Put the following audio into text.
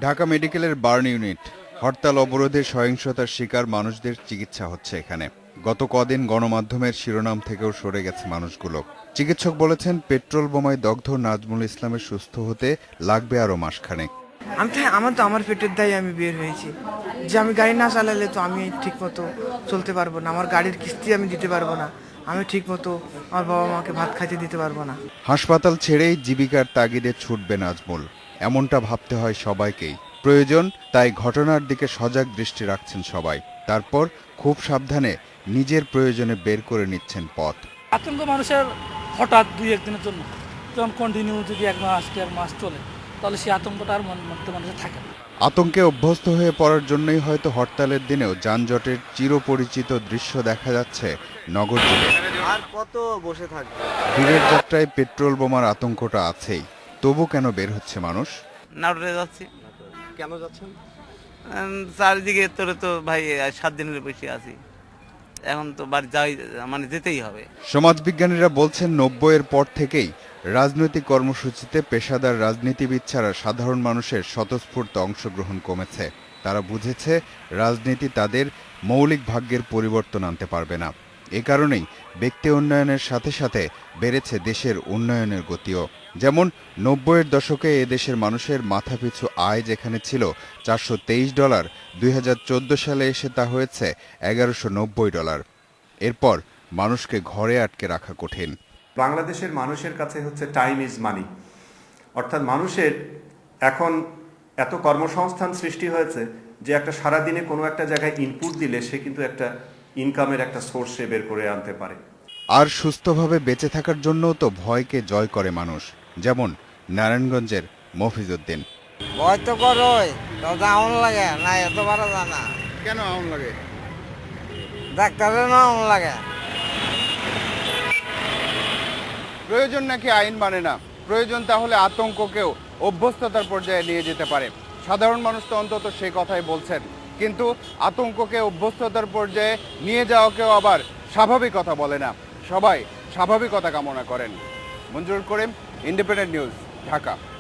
ঢাকা মেডিকেলের burn unit হরতাল অবরোধে সহিংসতার শিকার মানুষদের চিকিৎসা হচ্ছে এখানে। গত কদিন গণমাধ্যমের শিরোনাম থেকেও সরে গেছে মানুষগুলো। চিকিৎসক বলেছেন, পেট্রোল বোমায় দগ্ধ নাজমুল ইসলামের সুস্থ হতে লাগবে আরও মাসখানেক। আমার পেটের দায়ে আমি বের হয়েছি, যে আমি গাড়ি না চালালে তো আমি ঠিক মতো চলতে পারবো না, আমার গাড়ির কিস্তি আমি দিতে পারবো না, আমি ঠিক মতো আমার বাবা মাকে ভাত খাইতে দিতে পারবো না। হাসপাতাল ছেড়েই জীবিকার তাগিদে ছুটবে নাজমুল, এমনটা ভাবতে হয় সবাইকেই। প্রয়োজন তাই ঘটনার দিকে সজাগ দৃষ্টি রাখছেন সবাই। তারপর খুব সাবধানে নিজের প্রয়োজনে বের করে নিচ্ছেন পথ। আতঙ্ক মানুষের হঠাৎ দুই একদিনের জন্য, যখন কন্টিনিউ যদি এক মাস দেড় মাস চলে, তাহলে সেই আতঙ্কটা আর মধ্যে মানুষের থাকে না। আতঙ্কে অভ্যস্ত হয়ে পড়ার জন্যই হয়তো হরতালের দিনেও যানজটের চিরপরিচিত দৃশ্য দেখা যাচ্ছে নগর জুড়ে। আর কত বসে থাকবে? ভিড়ের যাত্রায় পেট্রোল বোমার আতঙ্কটা আছেই, তবু কেন বের হচ্ছে মানুষ? নাটোরে যাচ্ছি। কেন যাচ্ছেন? চারিদিকে তোরে তো ভাই 7 দিনের বসে আছি, এখন তো বাড়ি যাই, মানে যেতেই হবে। সমাজবিজ্ঞানীরা বলছেন, 90-এর পর থেকেই রাজনৈতিক কর্মসূচিতে পেশাদার রাজনীতিবিদ ছাড়া সাধারণ মানুষের স্বতঃস্ফূর্ত অংশগ্রহণ কমেছে। তারা বুঝেছে রাজনীতি তাদের মৌলিক ভাগ্যের পরিবর্তন আনতে পারবে না। এ কারণেই ব্যক্তি উন্নয়নের সাথে সাথে বেড়েছে দেশের উন্নয়নের গতিও। যেমন 90-এর দশকে এদেশের মানুষের মাথাপিছু আয় যেখানে ছিল $423, 2014 সালে এসে তা হয়েছে $1190। এরপর মানুষকে ঘরে আটকে রাখা কঠিন। বাংলাদেশের মানুষের কাছে হচ্ছে টাইম ইজ মানি, অর্থাৎ মানুষের এখন এত কর্মসংস্থান সৃষ্টি হয়েছে যে একটা সারাদিনে কোনো একটা জায়গায় ইনপুট দিলে সে কিন্তু একটা ইনকামের একটা সোর্স সে বের করে আনতে পারে। আর সুস্থভাবে বেঁচে থাকার জন্যও তো ভয়কে জয় করে মানুষ, যেমন নারায়ণগঞ্জের মফিজউদ্দিন। ভয় তো করোই, তো আউন লাগে না, এত পারা যায় না। কেন আউন লাগে? ডাক্তারের না আউন লাগে। প্রয়োজন নাকি আইন মানে না? প্রয়োজন তাহলে আতঙ্ককেও অভ্যস্ততার পর্যায়ে নিয়ে যেতে পারে। সাধারণ মানুষ তো অন্তত সেই কথাই বলছেন, কিন্তু আতঙ্ককে অভ্যস্ততার পর্যায়ে নিয়ে যাওয়াকেও আবার স্বাভাবিকতা বলে না। সবাই স্বাভাবিকতা কামনা করেন। মঞ্জুর করিম, ইন্ডিপেন্ডেন্ট নিউজ, ঢাকা।